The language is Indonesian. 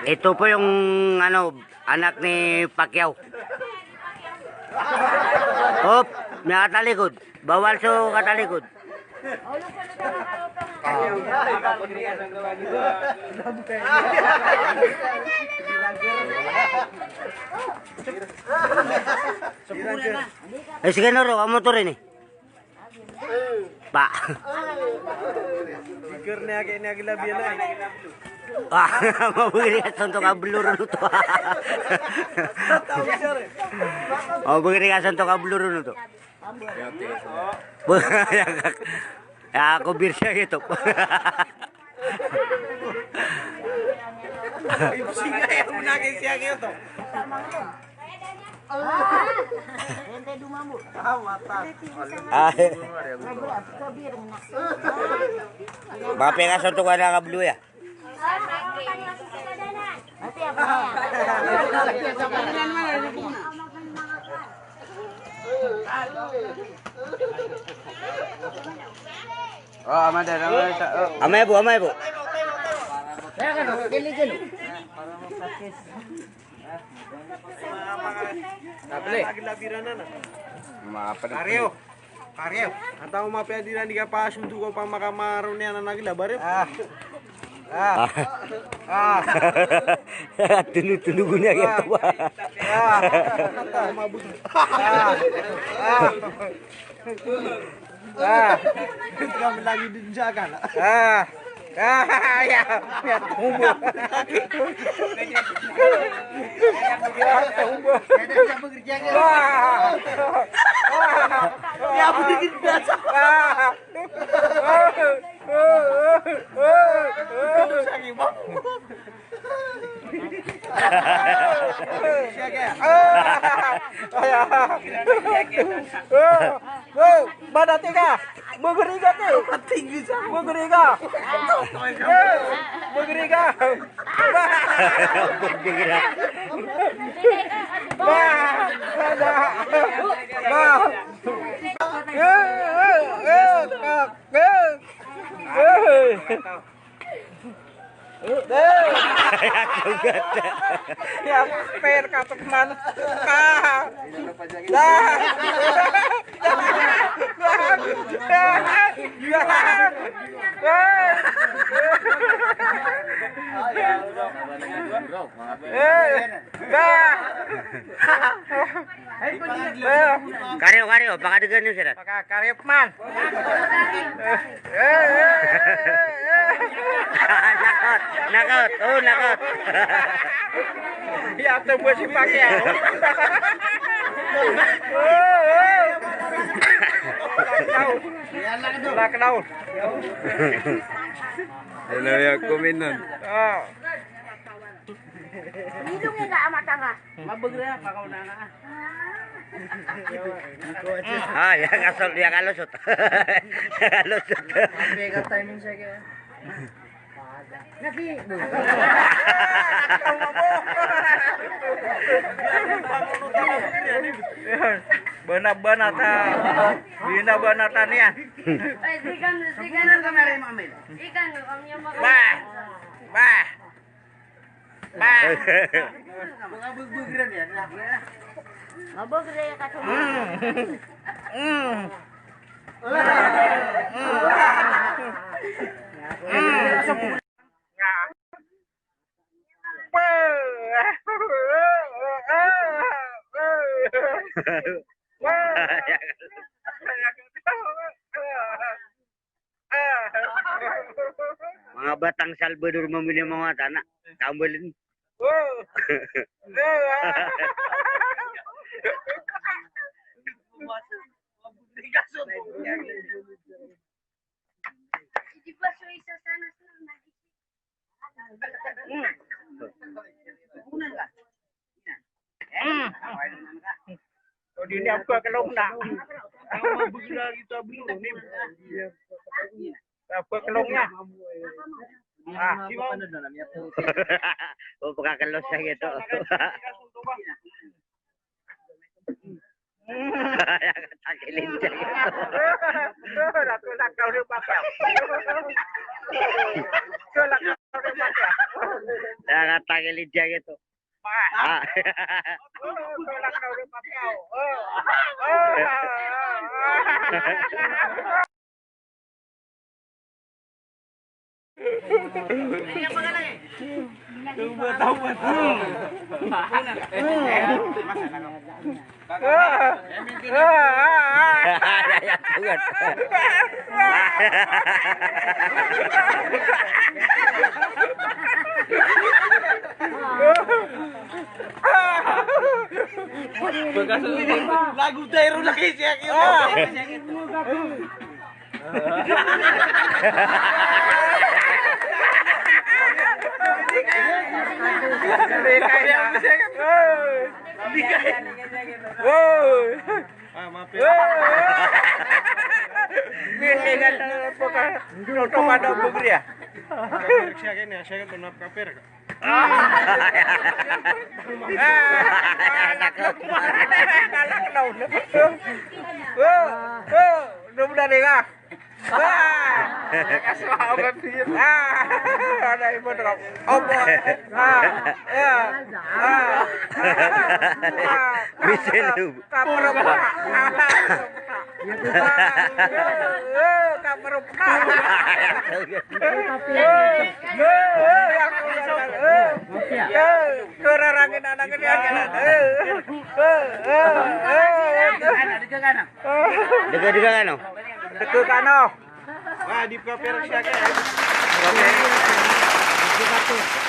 Ito po yung ano, anak ni Pacquiao. Hop, may katalikod. Bawal so katalikod. Eh sige Noro, kamu to rin eh. Pak. Karena agak labian na. Wah, mabugiri ka santo ka bluro no to. Mabugiri ka santo ka bluro no to. Ya ako bir siya gitu. Singa ya menangis siya gitu. Ente dumamu. Mata. Bape ka santo ka na ka blue ya. Nanti apa ya? Oh, amada Amay bu, amay bu. Karyo. Karyo. Atau mapediran di kapas untuk ko pamakamarun yan na naglabar. Tunu-tunu niya gitu. Kami lagi dijaga. Ya, ya tumbuh. Ya begitu biasa. Mana tiga? Mengeriga tu. Mengeriga. Mengeriga. Ya per ka teman. Karyo, baka degan niyo sila. Karep man. Nakot, oh nakot. Ya tuh si pakai. Laknau. Ano ya kuminan? Hidungnya enggak amat tangga. Mabegre kakau nana. Ah, ya kasol dia kalusot. Kalusot. Mega timing saya kaya. Lagi. Benar-benar ta. Benar-benar tania. Ikan kamera mamel. Ikan kamnya makan. Bah. Bah. Bah. Bugiran ya. Mabog rin ka Mga batang Salvador memilih mga tanah. Kambalin. Di ba so isa sana Oh di ni apa kelong nak? Apa kelongnya? Oh, pagkakalos na gitu. Takilin siya gitu. Tulak kau ni pakai. Tulak kau ni pakai. kata Lidya gitu. Ah. Ya, tuhan. Lagu Dairo lagi siya Bisa lu. Dega-dega ano? Wah, di paper siya kaya. Okay.